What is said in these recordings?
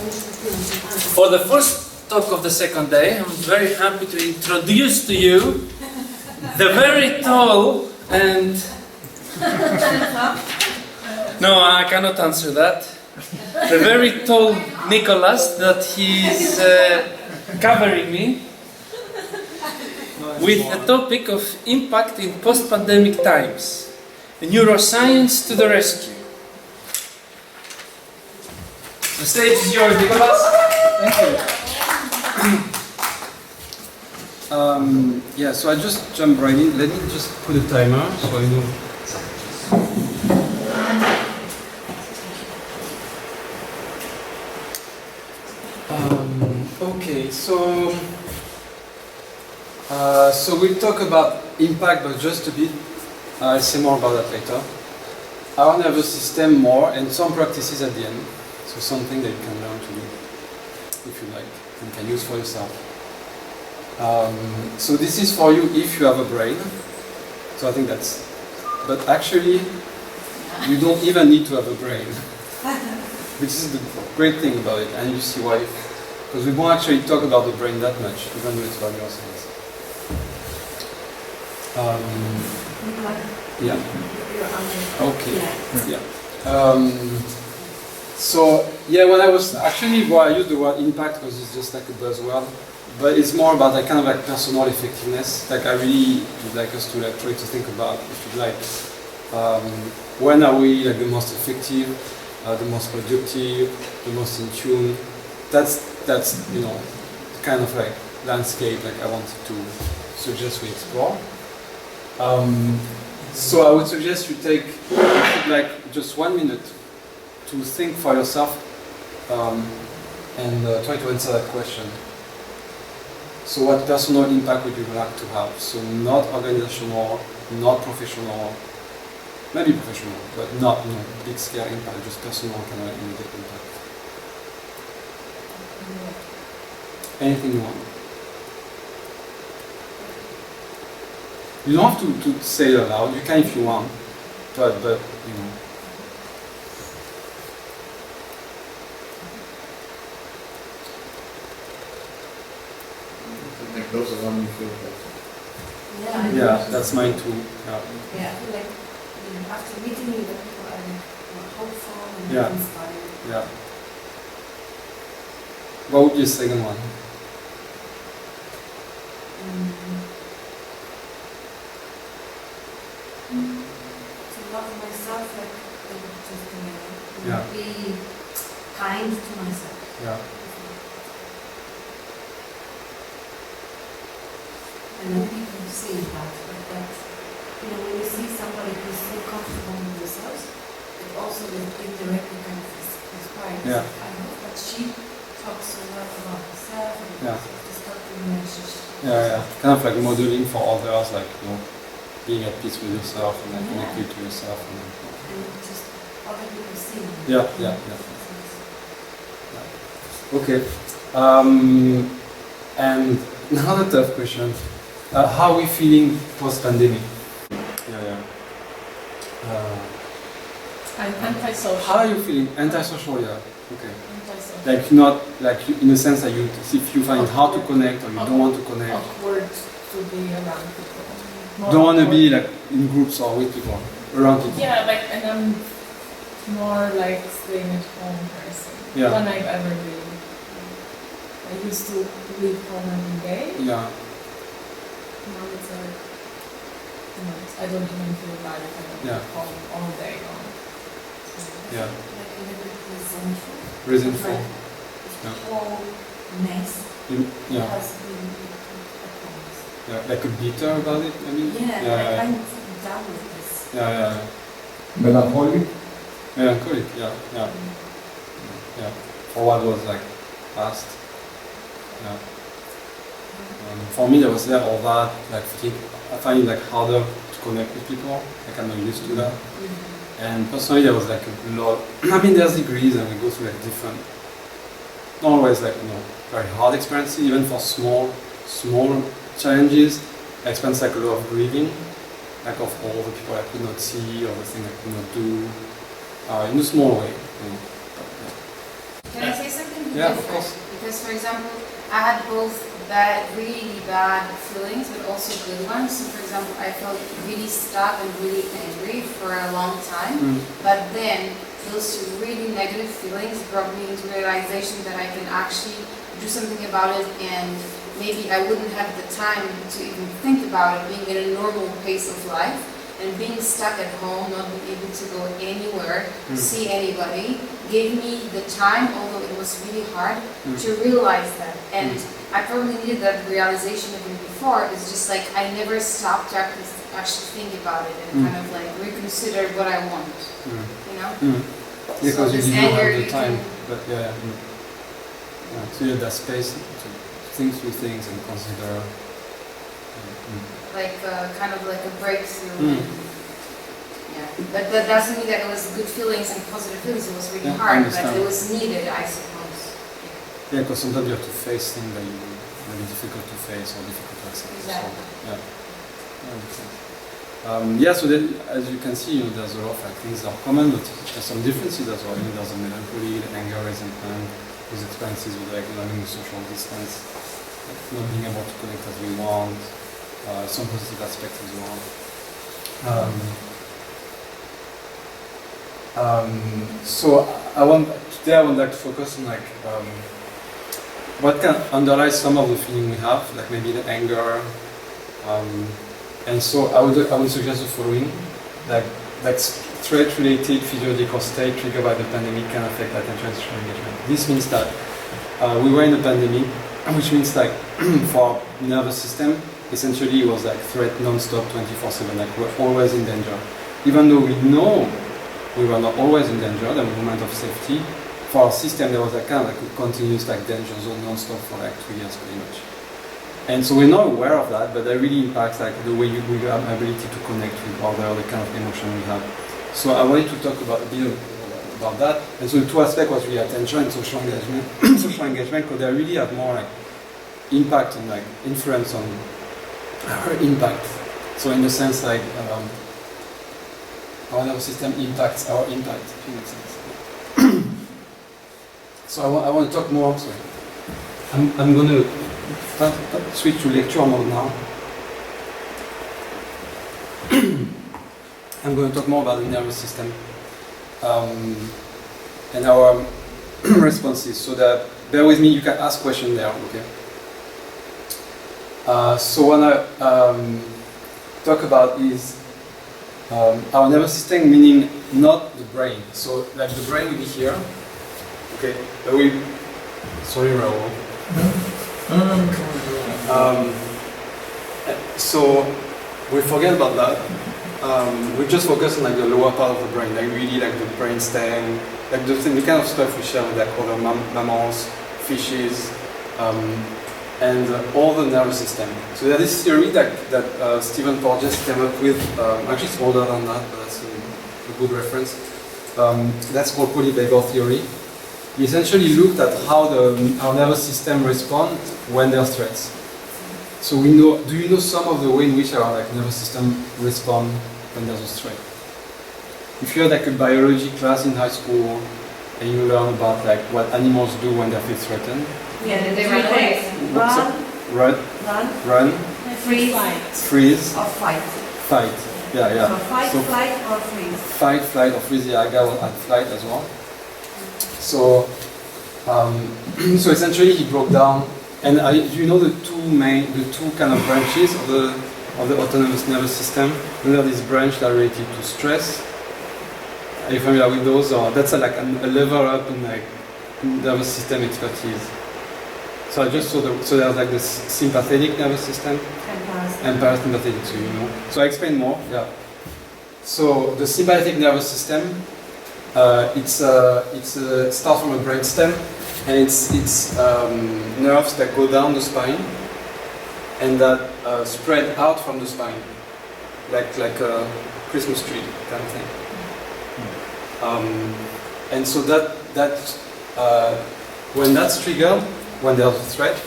For the first talk of the second day, I'm very happy to introduce to you the very tall and... No, I cannot answer that. The very tall Nicolas that he's covering me with the topic of impact in post-pandemic times. Neuroscience to the rescue. The stage is yours, Nicolas. Thank you. Yeah, so I just jump right in. Let me just put a timer so I know. Okay, so we'll talk about impact, but just a bit. I'll say more about that later. Our nervous system more, and some practices at the end. So something that you can learn to do, if you like, and can use for yourself. So this is for you if you have a brain. So I think that's, but actually, you don't even need to have a brain, which is the great thing about it, and you see why. Because we won't actually talk about the brain that much, even though it's about neuroscience. Yeah. Okay. Yeah. So yeah, when I was actually, well, I used the word impact because it's just like a buzzword, but it's more about like kind of like personal effectiveness. Like I really would like us to like try to think about, if you like, when are we like the most effective, the most productive, the most in tune. That's you know the kind of like landscape like I wanted to suggest we explore. So I would suggest you take like just 1 minute to think for yourself and try to answer that question. So what personal impact would you like to have? So not organizational, not professional, maybe professional, but not big scale impact, just personal kind of immediate impact. Anything you want. You don't have to say it aloud, you can if you want, but you know. Like those around you feel better. Yeah, that's mine too. Yeah. Yeah, I feel like after meeting you, the people are more hopeful and inspired. Yeah. What would be the second one? To love myself like just Yeah. be kind to myself. Yeah. And then people see that, you know, when you see somebody who's so comfortable with themselves, it also indirectly kind of inspires. Yeah. I hope that she talks so well about herself and just talk to relationship. Yeah. Kind of like modeling for others, like being at peace with yourself and like connected to yourself. And just other people see. Yeah. Okay. And another tough question. How are we feeling post-pandemic? I'm antisocial. How are you feeling? Antisocial, yeah. Okay. Antisocial. Like not like in the sense that if you find it hard to connect or you don't want to connect. Awkward to be around people. Don't want to be like in groups or with people, around people. Yeah, like, and I'm more like staying at home person than I've ever been. I used to leave home every day. Yeah. Now it's like, I don't even feel bad if I don't leave home all day long. Yeah. Like a little bit resentful. Resentful. Like the whole mess has been Yeah, like a bitter about it, I mean? Yeah. I'm done with this. Yeah. Melancholic? Melancholic, yeah. For what was like past. Yeah. For me, there was all that, like I find it like harder to connect with people. Like I'm not used to that. And personally, there was like a lot. I mean, there's degrees, and we go through like different, not always like very hard experiences. Even for small challenges, I experienced like a lot of grieving, like of all the people I could not see, or the things I could not do, in a small way. Can I say something completely Yeah, of different. course. Because, for example, I had both really bad feelings, but also good ones. So, for example, I felt really stuck and really angry for a long time. But then those really negative feelings brought me into realization that I can actually do something about it, and maybe I wouldn't have the time to even think about it, being in a normal pace of life. And being stuck at home, not being able to go anywhere, see anybody, gave me the time, although it was really hard, to realize that. And I probably needed that realization even before. It's just like I never stopped to actually think about it and kind of like reconsider what I want. You know? Because you this didn't anger, have the you time. can- But yeah. So you had that space to think through things and consider. Like kind of like a breakthrough. Yeah, but that doesn't mean that it was good feelings and positive feelings. It was really Yeah, I hard, but understand. it was needed, I suppose. Yeah, because sometimes you have to face things that you really difficult to face or difficult to accept. Exactly. So, yeah, that makes sense. So then, as you can see, there's a lot of things that are common, but there's some differences as well. There's a melancholy, the anger, resentment, those experiences with learning social distance, not being able to connect as we want, some positive aspects as well. So today I would like to focus on what can underlie some of the feeling we have, like maybe the anger. And so I would suggest the following, like threat-related physiological state triggered by the pandemic can affect attention and social engagement. This means that we were in a pandemic, which means like for our nervous system, essentially it was like threat non-stop 24/7, like we're always in danger. Even though we know we were not always in danger, the moment of safety, for our system there was a kind of like a continuous like danger zone non-stop for like 2 years pretty much. And so we're not aware of that, but that really impacts like the way we have ability to connect with other, the kind of emotion we have. So I wanted to talk about a bit about that. And so the two aspects was really attention and social engagement. Social engagement, because they really have more like impact and like influence on our impact. So in the sense like our nervous system impacts our impact, if it makes sense. So I want to talk more. Sorry, I'm going to switch to lecture mode now. I'm going to talk more about the nervous system and our responses. So that bear with me, you can ask questions there. Okay. So what I talk about is our nervous system, meaning not the brain. So like the brain will be here. Okay. Sorry, Raoul. So we forget about that. We just focus on like the lower part of the brain, like really like the brain stem, like the kind of stuff we share with like other mammals, fishes, and all the nervous system. So there's this theory that Stephen Porges came up with. Actually, it's older than that, but that's a good reference. That's called Pulley Bagel theory. He essentially looked at how our nervous system responds when there are threats. So we know. Do you know some of the way in which our nervous system respond when there's a threat? If you had like a biology class in high school and you learn about like what animals do when they feel threatened. Yeah, they run away. Run. Freeze. Or fight. Fight. Yeah. So fight, So flight, or freeze. Fight, flight, or freeze. Yeah, I got at flight as well. So, so essentially he broke down, and you know the two kind of branches of the autonomous nervous system. There is this branch that are related to stress. Are you familiar with those? Or that's like a level up in like nervous system expertise. So I just saw so there's like the sympathetic nervous system and parasympathetic. So you know. So I explain more. Yeah. So the sympathetic nervous system. It starts from a brain stem, and it's nerves that go down the spine and that spread out from the spine, like a Christmas tree kind of thing. And so that when that's triggered, when there's a threat,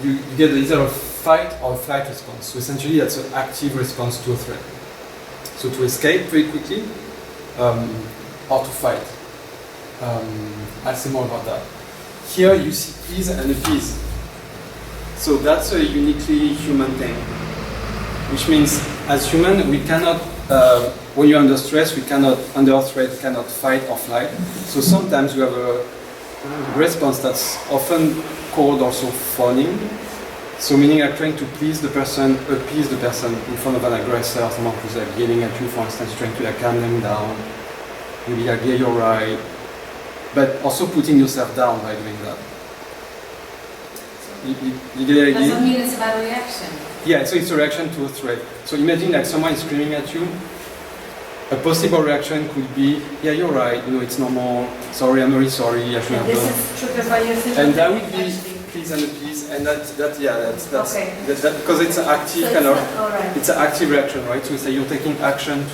you get either a fight or a flight response. So essentially, that's an active response to a threat. So to escape very quickly. Or to fight. I'll say more about that. here you see please and appease. So that's a uniquely human thing, which means as human we cannot, when you're under stress, we cannot, under threat, cannot fight or flight. So sometimes we have a response that's often called also fawning. So meaning like trying to please the person, appease the person in front of an aggressor, someone who's like yelling at you, for instance, trying to like calm them down. Maybe like, yeah, you're right. But also putting yourself down by doing that. You get the idea? Doesn't mean it's about a reaction. Yeah, so it's a reaction to a threat. So imagine like someone is screaming at you. A possible reaction could be, yeah, you're right, you know, it's normal. Sorry, I'm very sorry. I shouldn't have done. This is triggered by your symptoms. And that would be please and appease, and that's Okay. that because it's an active So kind of, all right. it's an active reaction, right? So it's like you're taking action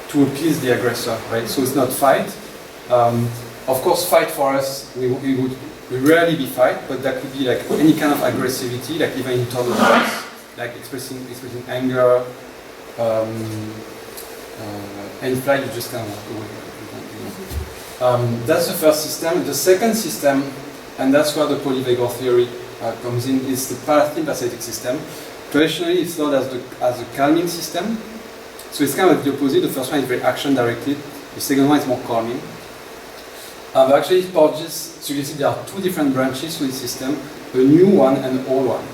to appease the aggressor, right? So it's not fight. Of course, fight for us, we rarely be fight, but that could be like any kind of aggressivity, like even in tone of voice, like expressing anger, and flight, you just kind of walk away. That's the first system. The second system, and that's where the polyvagal theory comes in, is the parasympathetic system. Traditionally, it's known as a calming system. So it's kind of the opposite. The first one is very action-directed. The second one is more calming. But actually, so you see there are two different branches to the system, a new one and an old one.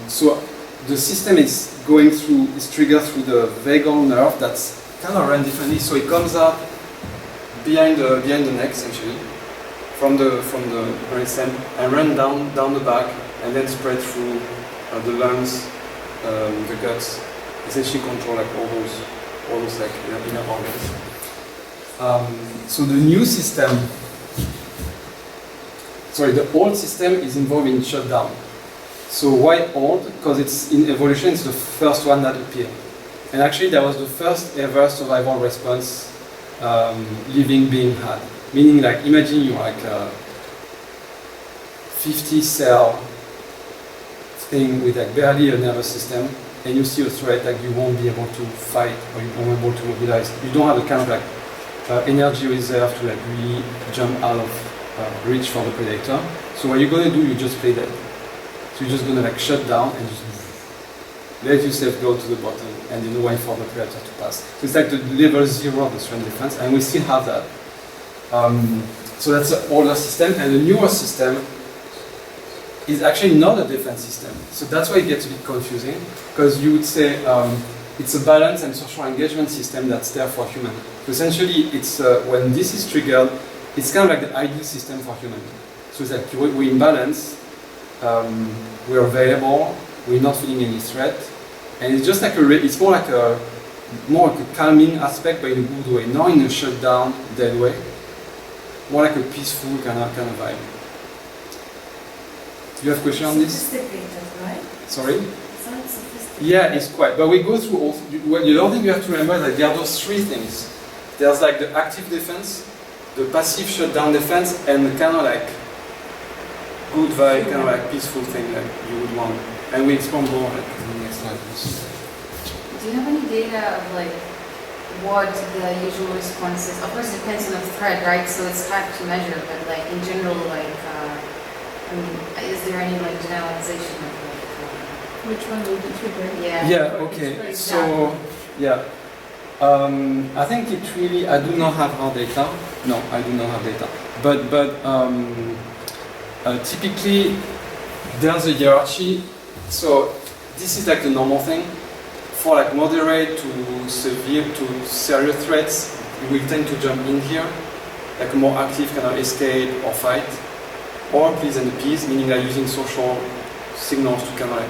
So the system is triggered through the vagal nerve that's kind of run differently. So it comes up behind the neck, essentially, from the brainstem, and run down the back, and then spread through the lungs, the guts, essentially control like all those like inner organs. So the new system, the old system is involved in shutdown. So why old? Because it's in evolution, it's the first one that appeared. And actually that was the first ever survival response living being had. Meaning like, imagine you're like a 50 cell thing with like barely a nervous system, and you see a threat, like you won't be able to fight, or you won't be able to mobilize. You don't have a kind of like energy reserve to like really jump out of reach for the predator. So what you're gonna do, you just play dead. So you're just gonna like shut down and just let yourself go to the bottom, and you know wait for the predator to pass. So it's like the level 0 of the strength defense, and we still have that. So that's the older system, and the newer system is actually not a defense system. So that's why it gets a bit confusing, because you would say it's a balance and social engagement system that's there for human. So essentially, it's when this is triggered, it's kind of like the ideal system for human. So it's like we're in balance, we're available, we're not feeling any threat, and it's just like it's more like a calming aspect, but in a good way, not in a shutdown, dead way. More like a peaceful kind of vibe. Do you have a question on this? Sophisticated, right? Sorry? Sounds sophisticated. Yeah, it's quite. But we go through all. Well, the other thing you have to remember is that there are those three things. There's like the active defense, the passive shutdown defense, and the kind of like good vibe, kind of like peaceful thing that you would want. And we explore more like in the next slide. Do you have any data of like what the usual response is? Of course, it depends on the threat, right? So it's hard to measure, but like in general, like, is there any like generalization of like? Which one will be triggered? Yeah. Yeah. Okay. So yeah. I think it really. I do not have hard data. No, I do not have data. But typically there's a hierarchy. So this is like the normal thing. For like moderate to severe to serious threats, you will tend to jump in here, like a more active kind of escape or fight, or please and appease, meaning like using social signals to kind of like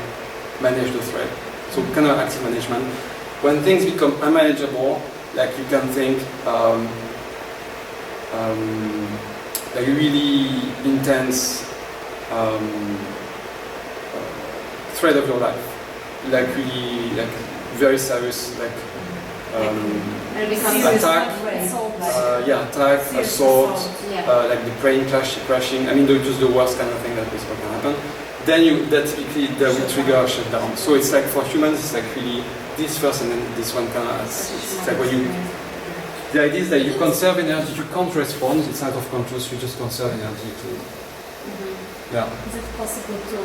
manage the threat. So kind of active management. When things become unmanageable, like you can think like a really intense threat of your life, like really like very serious, like attack, attack, assault, like the plane crashing. I mean, just the worst kind of thing that possibly can happen. Then that will trigger a shutdown. So it's like for humans, it's like really this first and then this one kind of. It's like when you The idea is that you conserve energy, you can't respond, it's out of control, so you just conserve energy to... Yeah. Is it possible to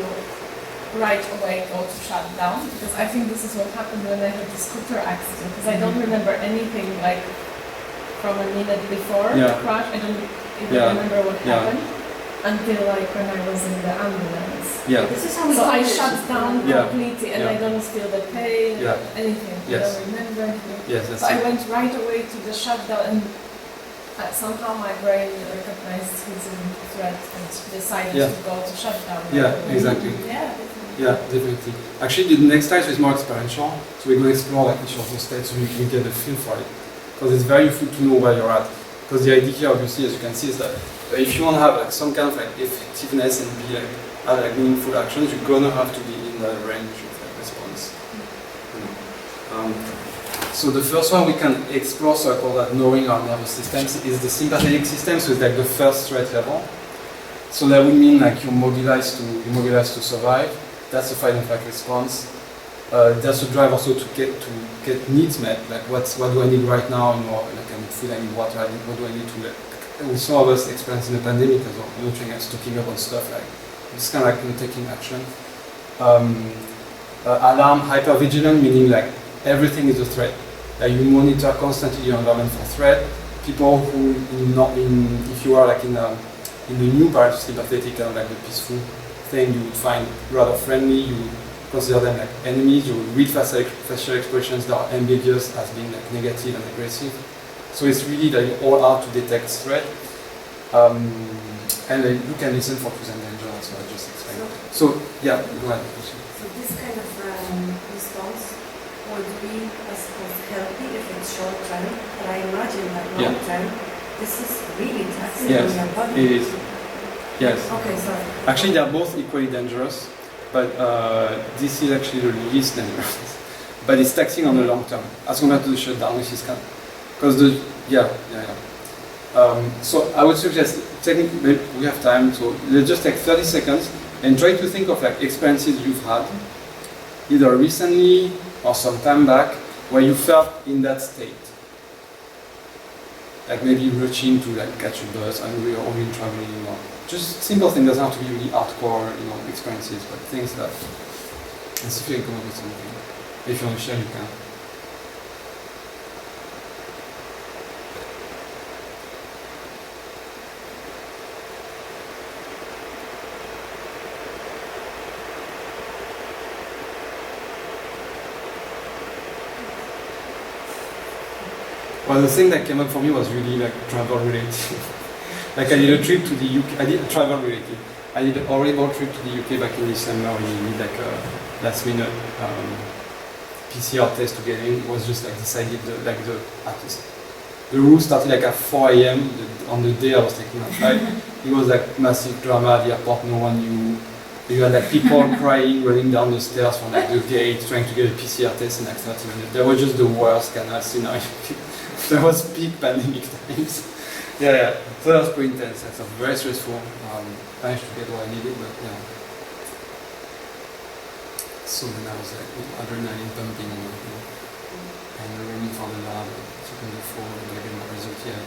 right away go to shut down? Because I think this is what happened when I had the scooter accident, because I don't remember anything like from a minute before the crash. I don't even remember what happened until like when I was in the ambulance. Yeah. This is how we So I call it. shut down completely and I don't feel the pain, anything. Yes. I don't remember anything. Yes, that's So I it. went right away to the shutdown and somehow my brain recognized his threat and decided to go to shutdown. Yeah, exactly. Yeah, definitely. Yeah, definitely. Actually, the next stage is more experiential, so we're going to explore like each of those states so you can get a feel for it. Because it's very useful to know where you're at. Because the idea here, obviously, as you can see, is that if you want to have like some kind of like effectiveness and be like have like meaningful actions, you're gonna have to be in that range of like response. So the first one we can explore, so I call that knowing our nervous systems, is the sympathetic system. So it's like the first threat level. So that would mean like you're mobilized to survive. That's the fight and flight response. That's a drive also to get needs met. Like what do I need right now? You know, like I need food, I need water, what do I need to? And some of us experiencing the pandemic as well. You know, trying stocking up on stuff like it's kind of like taking action. Alarm, hypervigilant, meaning like everything is a threat. Like you monitor constantly your environment for threat. People who if you are like in the new parasympathetic kind of like the peaceful thing, you would find rather friendly. You would consider them like enemies. You would read facial expressions that are ambiguous as being like negative and aggressive. So it's really that you're all out to detect threat. And you can listen for truth and danger, so I just explained. So yeah, go ahead. So this kind of response would be, I suppose, healthy if it's short term, but I imagine that long term, this is really taxing on your body. It is. Yes. Okay, sorry. Actually, they're both equally dangerous, but this is actually the least dangerous. But it's taxing on the long term, as compared to the shutdown, which is kind of, because so I would suggest, we have time, so let's just take 30 seconds and try to think of like experiences you've had, either recently or some time back, where you felt in that state. Like maybe rushing to like catch a bus, angry or even traveling, or just simple things. Doesn't have to be really hardcore, experiences, but things that. And see if you can come up with something. If you want to share, you can. Well, the thing that came up for me was really like travel related. Like I did a trip to the UK, I did travel related. I did a horrible trip to the UK back in December when you need like a last minute PCR test to get in. It was just like decided, the rule started like at 4 AM on the day I was taking my flight. It was like massive drama at the airport, no one knew. You had like people crying, running down the stairs from like the gate, trying to get a PCR test in like 30 minutes. That was just the worst kind of scenario. That was peak pandemic times. Yeah. So that was pretty intense. That's very stressful. Managed to get what I needed, but yeah. So then I was like adrenaline pumping and running for the lab, checking the phone, and getting my result yet.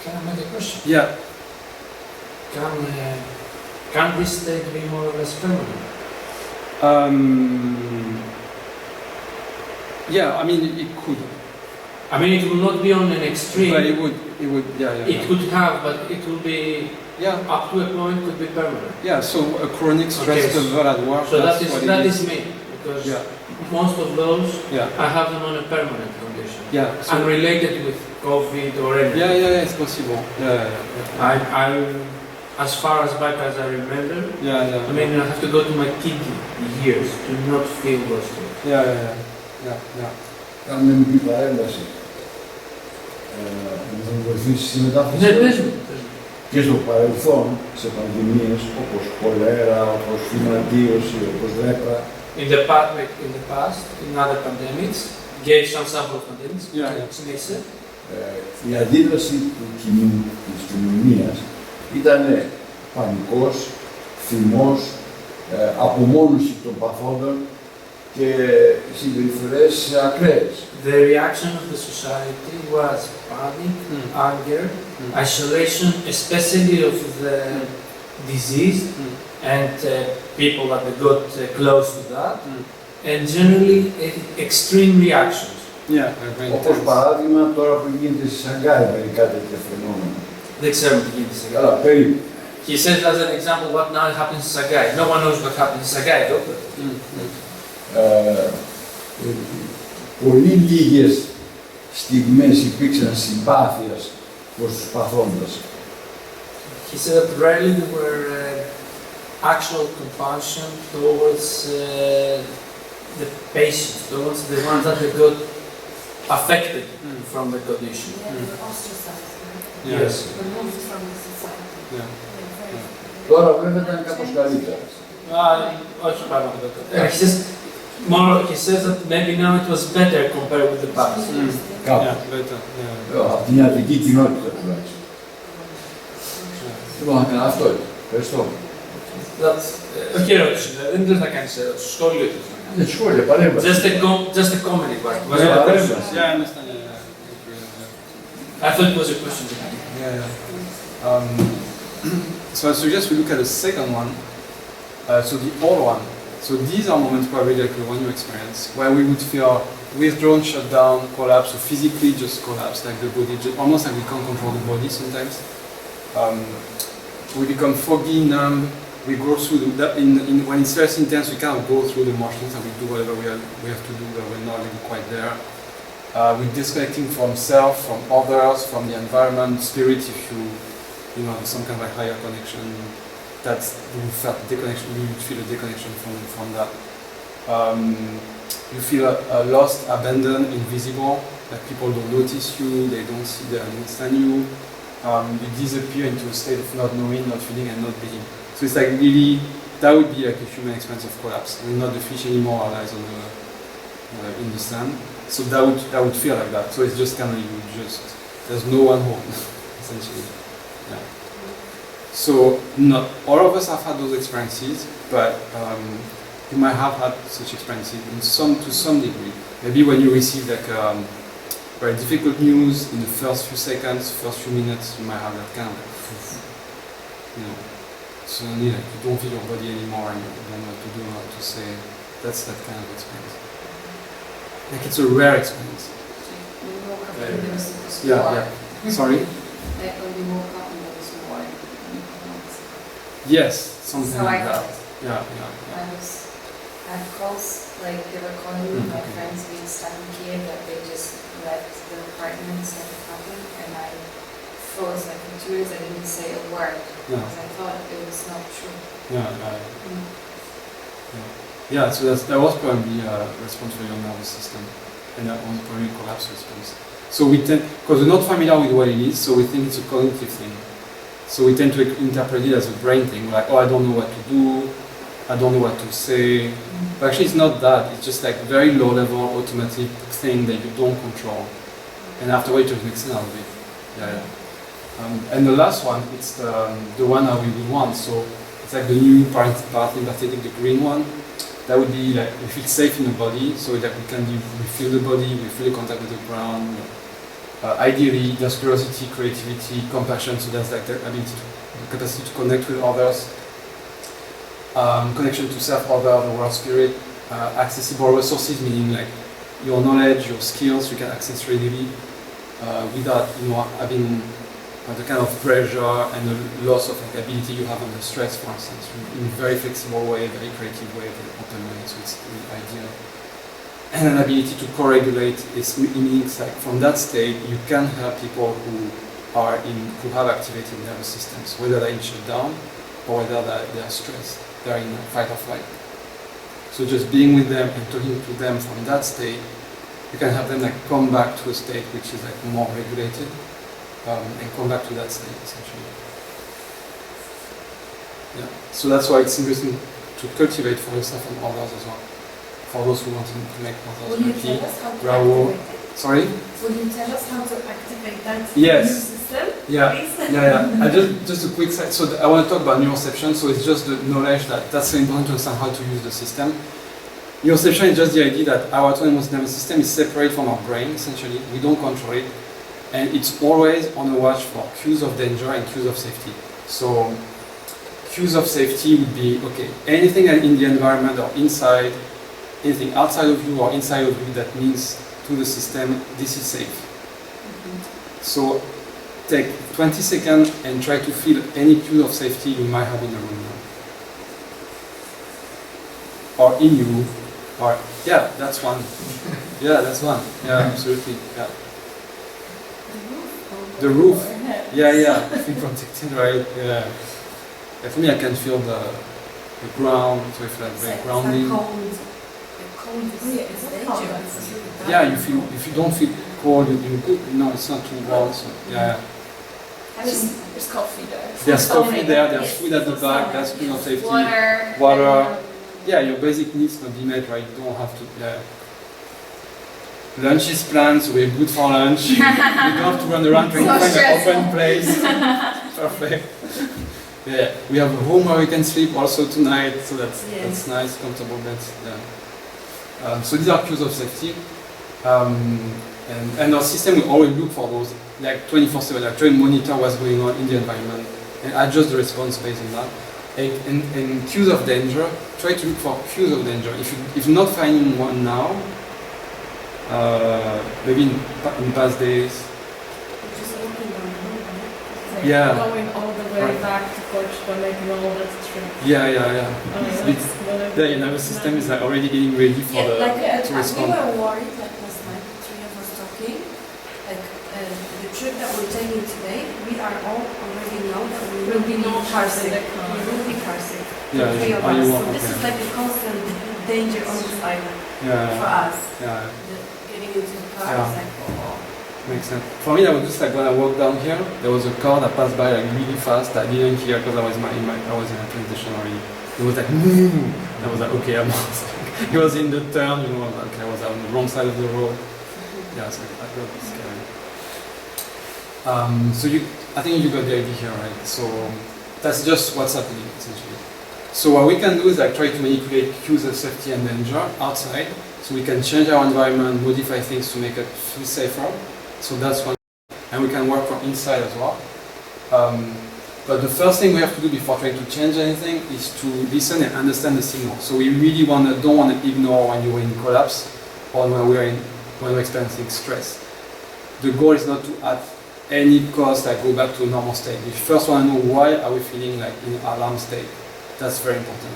Can I make a question? Yeah. Can this state be more or less permanent? Yeah, I mean it could. I mean, it will not be on an extreme. But it would, yeah. It could have, but it will be, up to a point, could be permanent. Yeah, so a chronic stress level at work. So that is me, because most of those, I have them on a permanent condition. Yeah. So unrelated with COVID or anything. Yeah, it's possible. Yeah. I as far as back as I remember. Yeah. I mean, I have to go to my kidney years to not feel those things. Yeah. Κάνουμε μικρή παρέμβαση. Να μου βοηθήσει στη μετάφραση. Και στο παρελθόν, σε πανδημίες όπως χολέρα, όπως φυματίωση, όπως δέπρα. In the past, in other pandemics, gave some sample of pandemics. Η αντίδραση της κοινωνίας ήταν πανικός, θυμός, απομόνωση των παθόντων και συμπεριφορές ακραίες. The reaction of the society was panic, anger, isolation, especially of the diseased and people that got close to that, and generally extreme reactions. Όπως παράδειγμα τώρα που γίνεται στη Σαγκάη μερικά τέτοια φαινόμενα. Δεν ξέρουμε τι γίνεται σε Καλά, περίπου. He says as an example what now happens in Shanghai. No one knows what happens in Shanghai, though. Πολύ λίγες στιγμές υπήρξαν συμπάθειας προς τους παθόντες. He said that rarely there were actual compassion towards the patients, towards the ones that they got affected from the condition. Yeah, they were ostracized. Yes. Removed from the society. Τώρα βέβαια ήταν κάπως καλύτερα. Όχι πάρα πολύ better. He says that maybe now it was better compared with the past. Κάπου. Από την ιατρική κοινότητα τουλάχιστον. Λοιπόν, αυτό είναι. Ευχαριστώ. Όχι ερώτηση, δεν θες να κάνεις ερώτηση, σχόλιο θες να κάνεις. Σχόλια, παρέμβαση. Just a comedy part. Παρέμβαση. Yeah, I understand. I thought it was a question. So I suggest we look at the second one, so the old one. So these are moments probably like the one you experience, where we would feel withdrawn, shut down, collapse, or physically just collapse, like the body, almost like we can't control the body sometimes. We become foggy, numb, we go through that, when it's less intense, we kind of go through the motions and we do whatever we have to do, but we're not really quite there. We're disconnecting from self, from others, from the environment, spirit, if you know, some kind of like higher connection. That's you felt deconnection. You feel a deconnection from that. You feel lost, abandoned, invisible. Like people don't notice you, they don't see, they understand you. You disappear into a state of not knowing, not feeling, and not being. So it's like really that would be like a human experience of collapse. We're not the fish anymore, our lives on in the sand. So that would feel like that. So it's just kind of there's no one home essentially. Yeah. So not all of us have had those experiences, but you might have had such experiences to some degree. Maybe when you receive like very difficult news in the first few seconds, first few minutes, you might have that kind of like, suddenly like you don't feel your body anymore and you don't know what to do or what to say. That's that kind of experience. Like it's a rare experience. Yeah. Sorry. Like when you woke up and there was war. Yes, something like that. Yeah. I have calls, like they were calling me, my friends being stuck in Kiev, that they just left the apartments and nothing, and I froze like in tears. I didn't say a word because I thought it was not true. Yeah, so that was probably a response for your nervous system, and that was probably a collapse response. So we tend, because we're not familiar with what it is, so we think it's a cognitive thing. So we tend to interpret it as a brain thing. We're like, oh, I don't know what to do, I don't know what to say. But actually it's not that, it's just like very low level automatic thing that you don't control. And afterwards you just make sense out of it. And the last one, it's the one that we would want. So it's like the new parasympathetic, the green one. That would be like we feel safe in the body, so that we feel the body, we feel the contact with the ground. Ideally, there's curiosity, creativity, compassion, so that's like the ability, the capacity to connect with others, connection to self, other, the world spirit, accessible resources, meaning like your knowledge, your skills, you can access readily without having the kind of pressure and the loss of like, ability you have under stress, for instance, in a very flexible way, very creative way, very open way, so it's really ideal. And an ability to co-regulate, it means like from that state you can help people who have activated nervous systems, whether they're in shutdown or whether they are stressed, they're in fight or flight. So just being with them and talking to them from that state, you can help them like come back to a state which is like more regulated. And come back to that state essentially. Yeah. So that's why it's interesting to cultivate for yourself and others as well. For those who want to make others happy. Bravo. Sorry? Will you tell us how to activate that Yes. new system? Yeah. Please? Yeah. Just a quick side. So I want to talk about neuroception. So it's just the knowledge that's so important to understand how to use the system. Neuroception is just the idea that our autonomous nervous system is separate from our brain, essentially. We don't control it. And it's always on the watch for cues of danger and cues of safety. So, cues of safety would be, okay, anything in the environment or inside, anything outside of you or inside of you that means to the system, this is safe. So, take 20 seconds and try to feel any cue of safety you might have in the room now. Or in you, or, yeah, that's one. Yeah, that's one. Yeah, absolutely. Yeah. The roof. Yeah, feel protected, right? Yeah. For me, I can feel the ground, so I feel like very grounding. Yeah, if you don't feel cold, it's not too warm. So yeah. There's coffee there. There's coffee there. There's food at the back. That's cue of safety. Water. Water. Yeah, your basic needs can be met, right? You don't have to. Yeah. Lunch is planned, so we're good for lunch. We don't have to run around trying to find an open place. Perfect. Yeah, we have a home where we can sleep also tonight, so that's nice, comfortable beds. Yeah. So these are cues of safety, and our system will always look for those, like 24/7. Like try and monitor what's going on in the environment and adjust the response based on that. And cues of danger, try to look for cues of danger. If you're not finding one now, maybe in past days. Yeah. Going all the way back to Portugal, making all that trip. Yeah. The nervous system is like already getting ready for to respond. We were worried, like last night, the three of us talking, like the trip that we're taking today, we are all already know that we will be car sick. We will be car sick. Yeah, the three of us. So this is like a constant danger on this island for us. Yeah. Getting into the car is like, oh. Makes sense. For me, that was just like when I walked down here, there was a car that passed by like really fast. I didn't hear because I was in a transition already. It was like, I was like, okay, I'm it was in the turn, like I was on the wrong side of the road. Yeah, so I got scary. So I think you got the idea here, right? So that's just what's happening essentially. So what we can do is like try to manipulate cues of safety and danger outside. So we can change our environment, modify things to make it feel safer. So that's one, and we can work from inside as well. But the first thing we have to do before trying to change anything is to listen and understand the signal. So we really don't want to ignore when you're in collapse or when we're experiencing stress. The goal is not to at any cost go back to a normal state. We first want to know why are we feeling like in alarm state. That's very important.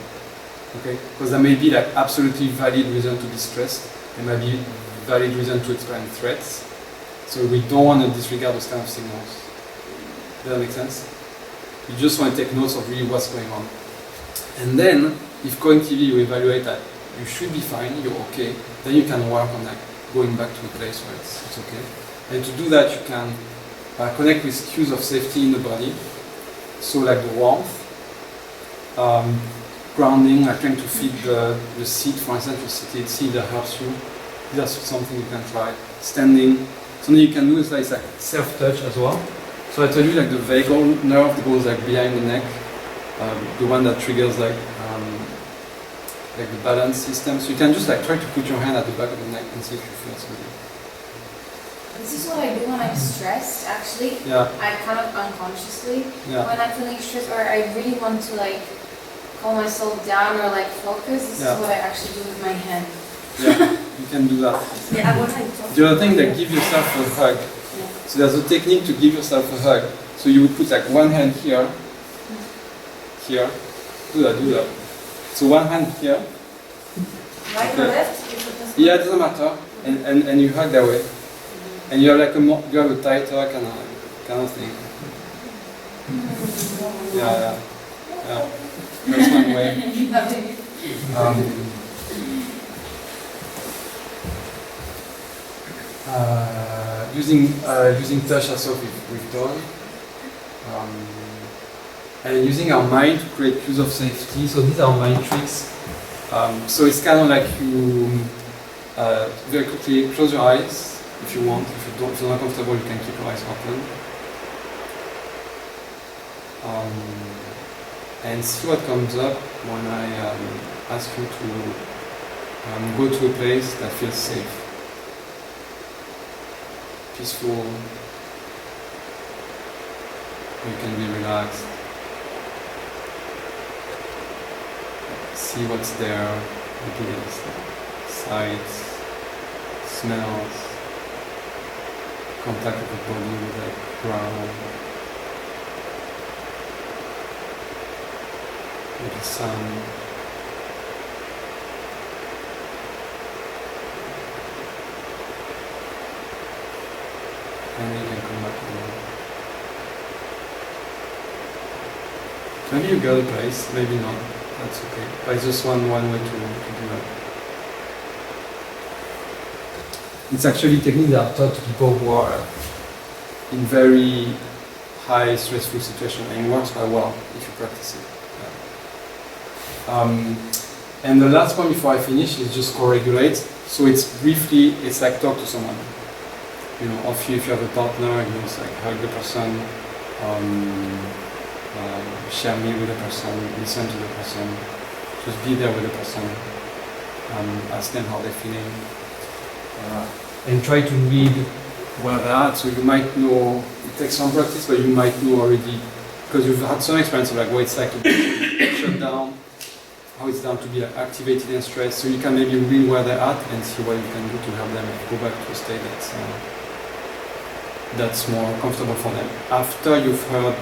Okay, because there may be like absolutely valid reason to be stressed. There may be valid reason to experience threats. So we don't want to disregard those kind of signals. Does that make sense? You just want to take notes of really what's going on. And then, if cognitively you evaluate that you should be fine, you're okay, then you can work on going back to a place where it's okay. And to do that, you can connect with cues of safety in the body. So like the warmth, grounding, like trying to feed the seat, for instance, your seated seat that helps you. That's something you can try. Standing. Something you can do is like self-touch as well. So I told you like the vagal nerve that goes like behind the neck, the one that triggers like the balance system. So you can just like try to put your hand at the back of the neck and see if you feel something. This is what I do when I'm stressed, actually. Yeah. I kind of unconsciously, Yeah. when I'm feeling stressed or I really want to like calm myself down or like focus, this is what I actually do with my hand. Yeah, you can do that. Yeah, The other thing, that give yourself a hug. So there's a technique to give yourself a hug. So you would put like one hand here, do that. So one hand here. Right or left? Yeah, it doesn't matter. And you hug that way. And you have like you have a tighter kind of thing. Yeah. That's one way. Using touch also we've done, and using our mind to create cues of safety. So these are mind tricks. So it's kind of like you very quickly close your eyes if you want. If you're not comfortable, you can keep your eyes open. And see what comes up when I ask you go to a place that feels safe, peaceful, where you can be relaxed, see what's there, ideas, sights, smells, contact with the body with the ground, with the sun. And then you can come back again. Maybe you got a place, maybe not. That's okay. But it's just one way to do that. It's actually techniques that are taught to people who are in very high stressful situations, and it works quite well if you practice it. Yeah. And the last one before I finish is just co-regulate. So it's briefly, it's like talk to someone. You know, if you have a partner, you just like hug the person, share meal with the person, listen to the person, just be there with the person, ask them how they're feeling, and try to read where they're at. So you might know, it takes some practice, but you might know already, because you've had some experience of like what it's like to be shut down, how it's down to be like, activated and stressed. So you can maybe read where they're at and see what you can do to help them go back to a state that's more comfortable for them. After you've heard,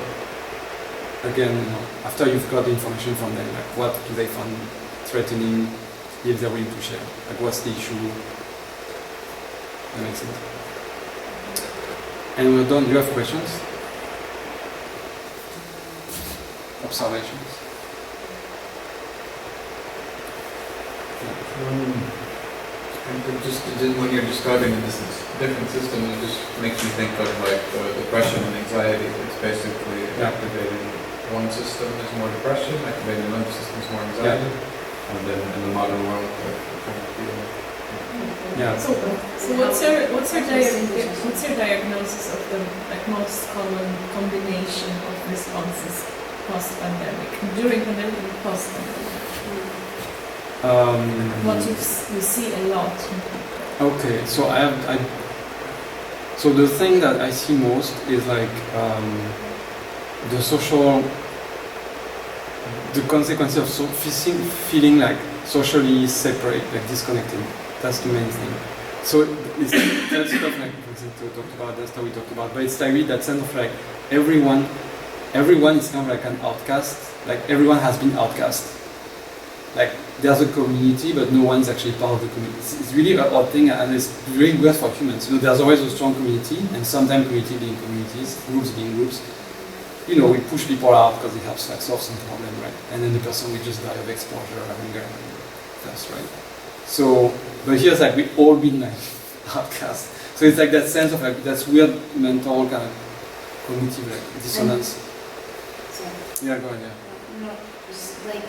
again, you know, after you've got the information from them, like what do they find threatening, if they're willing to share, like what's the issue, that makes sense. And we're done. Do you have questions? Observations? When you're describing this different system, it just makes me think of like depression and anxiety. It's basically activating one system is more depression, activating another system is more anxiety, and then in the modern world, So what's your diagnosis of the like most common combination of responses post-pandemic, during pandemic and post-pandemic? What you see a lot. Okay, so so the thing that I see most is like the social, the consequences of feeling like socially separate, like disconnected. That's the main thing. So it's that stuff like we talked about, that stuff we talked about, but it's like really that sense of like everyone is kind of like an outcast. Like everyone has been outcast. Like there's a community, but no one's actually part of the community. It's really an odd thing, and it's really weird for humans. You know, there's always a strong community, and sometimes community being communities, groups being groups. You know, we push people out because it helps like solve some problem, right? And then the person will just die of exposure, hunger, and thirst, right? So, but here's like we all been like outcasts. So it's like that sense of like that weird mental kind of cognitive like dissonance. Yeah, go ahead. Yeah. No, just like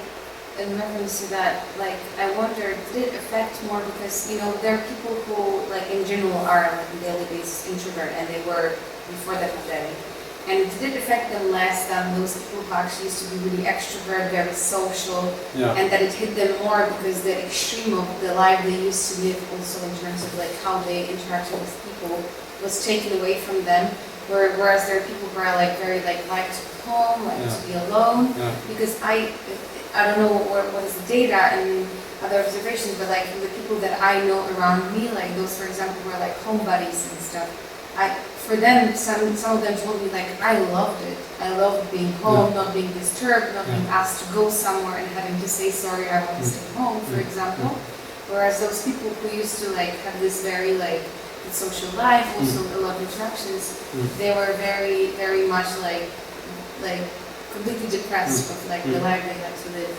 in reference to that, like I wonder, did it affect more because you know there are people who like in general are like on a daily basis introvert, and they were before the pandemic. And did it affect them less than those people who actually used to be really extrovert, very social, and that it hit them more because the extreme of the life they used to live, also in terms of like how they interacted with people, was taken away from them. Whereas there are people who are like very like to be home, to be alone. Because I don't know what is the data and other observations, but like the people that I know around me, like those for example who are like homebodies and stuff. For them, some of them told me like I loved it. I loved being home, not being disturbed, not being asked to go somewhere and having to say sorry, I want to stay home, for example. Whereas those people who used to like have this very like social life, also a lot of interactions, they were very, very much like completely depressed with like the life they had to live.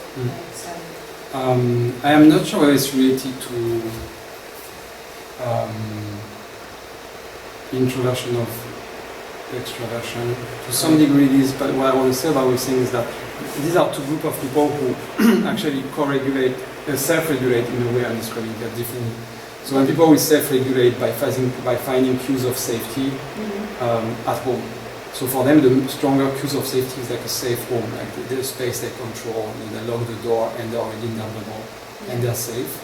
I am not sure whether it's related to introversion of extroversion. To some degree it is, but what I want to say about these things is that these are two groups of people who actually co-regulate, self-regulate in a way I'm describing that differently. So when people will self-regulate by finding cues of safety at home. So for them, the stronger cues of safety is like a safe home, like the space they control, and they lock the door and they're already invulnerable and they're safe.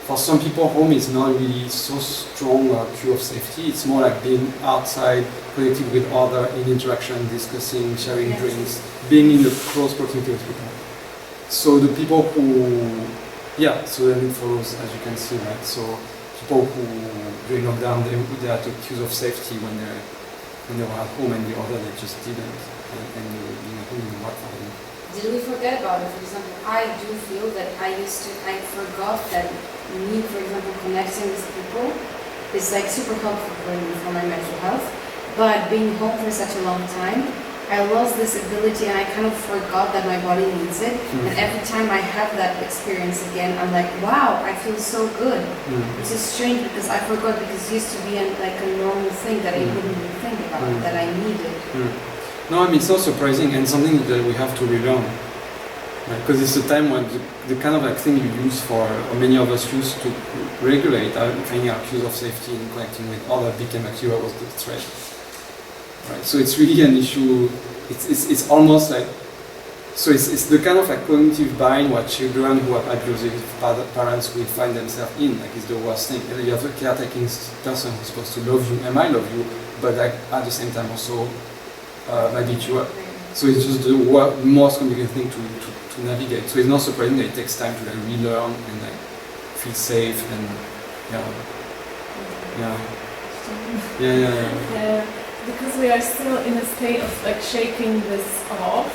for some people, home is not really so strong a cue of safety. It's more like being outside, connecting with others, in interaction, discussing, sharing drinks, being in a close proximity with people. So the people who, so then it follows, as you can see, right? So people who during lockdown they had to cues of safety when they were at home, and the other they just didn't, and you work for them. Did we forget about it? For example, I do feel that I forgot that me, for example, connecting with people is like super helpful for my mental health. But being home for such a long time, I lost this ability, and I kind of forgot that my body needs it. And every time I have that experience again, I'm like, wow, I feel so good. It's just strange because I forgot, because it used to be like a normal thing that I wouldn't even think about, that I needed. No, I mean, it's so surprising, and something that we have to relearn. Right? Because it's a time when the kind of like thing you use for, or many of us use to regulate finding our cues of safety and connecting with other became actually what was the threat. Right? So it's really an issue. It's almost like, so it's the kind of like cognitive bind what children who have abusive parents will find themselves in. Like, it's the worst thing. You have a caretaking person who's supposed to love you and might love you, but like at the same time also might beat you up. So it's just the most complicated thing to navigate. So it's not surprising that it takes time to like relearn and like feel safe and because we are still in a state of like shaking this off,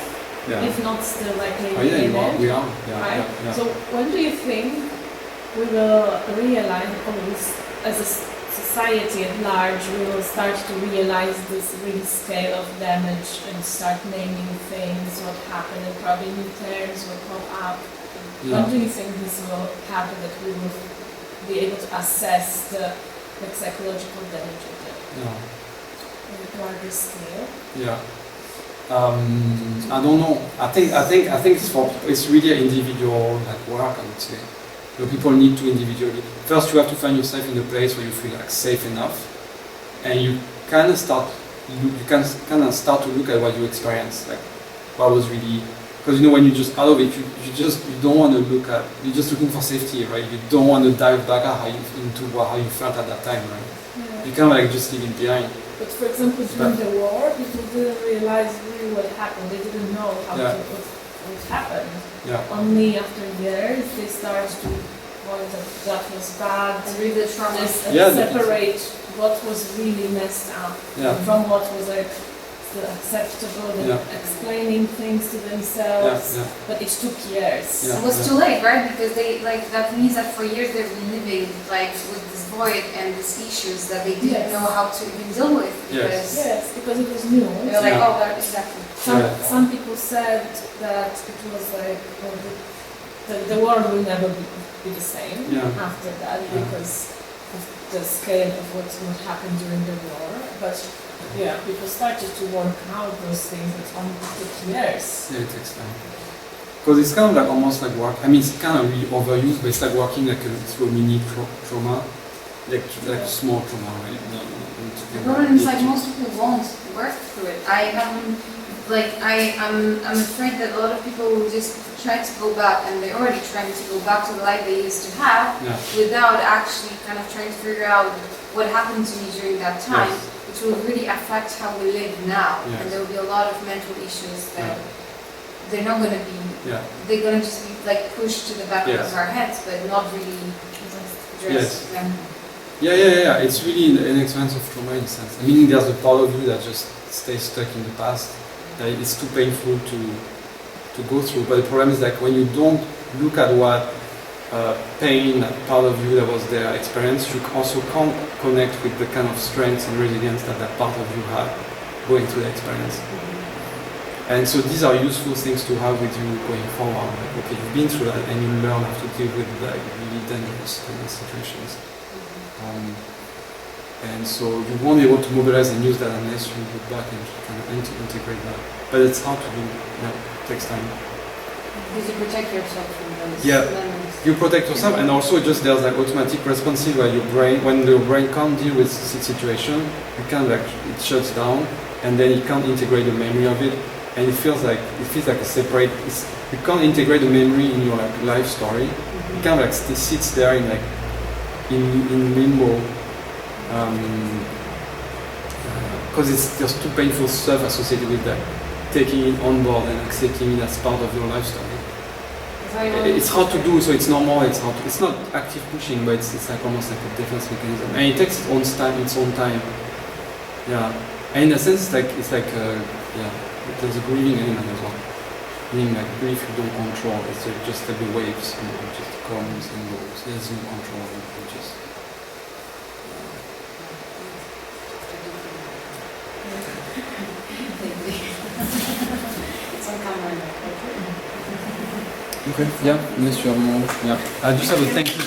if not still like maybe in it. We are. Right? So when do you think we will realize, as a society at large, we will start to realize this real scale of damage and start naming things, what happened, and probably new terms will pop up? When do you think this will happen, that we will be able to assess the psychological damage of it? On a larger scale? I don't know. I think it's really an individual like work, I would say. People need to individually. First, you have to find yourself in a place where you feel like safe enough, and you kind of start to look at what you experience, like what was really. Because when you're just out of it, you don't want to look at. You're just looking for safety, right? You don't want to dive back at how you felt at that time, right? You kind of like just leave it behind. But for example, during the war, people didn't realize really what happened. They didn't know what happened. Only after years they start to point that was bad, and read the trauma, separate what was really messed up from what was like acceptable, and explaining things to themselves. But it took years. It was too late, right? Because that means that for years they've been living like with this void and these issues that they didn't know how to even deal with. Because it was new. They were like, oh, that exactly. Some people said that it was like the world will never be the same after that because of the scale of what happened during the war. But people started to work out those things. It only took years. It takes time. Because it's kind of like almost like work. I mean, it's kind of really overused, but it's like working like through a mini trauma, like small trauma, right? The problem is like most people won't work through it. I'm afraid that a lot of people will just try to go back, and they're already trying to go back to the life they used to have without actually kind of trying to figure out what happened to me during that time, which will really affect how we live now. And there will be a lot of mental issues that they're not going to be, they're going to just be like pushed to the back of our heads, but not really addressed. It's really an experience of trauma in a sense. I mean, there's a part of you that just stays stuck in the past. That it's too painful to go through. But the problem is like when you don't look at what pain, that part of you that was their experience, you also can't connect with the kind of strength and resilience that part of you had going through the experience. And so these are useful things to have with you going forward. Like, okay, you've been through that and you learn how to deal with like really dangerous kind of situations. And so you won't be able to mobilize and use that unless you look back and kind of integrate that. But it's hard to do. It takes time. Because you protect yourself from those memories. You protect yourself, and also just there's like automatic responses where when the brain can't deal with the situation, you kind of like it shuts down, and then you can't integrate the memory of it, and it feels like a separate. You can't integrate the memory in your like life story. It kind of like sits there in like in limbo. Because there's too painful stuff associated with that. Taking it on board and accepting it as part of your lifestyle. It's hard to do, so it's normal. It's not active pushing, but it's like almost like a defense mechanism, and it takes its own time. Yeah, and in a sense, it's like there's a grieving element as well. Meaning like grief you don't control. It's just like the waves, it just comes and goes. There's no control. It just. It's on camera. Okay, yeah, unless you have more. Yeah, I just have a thank you.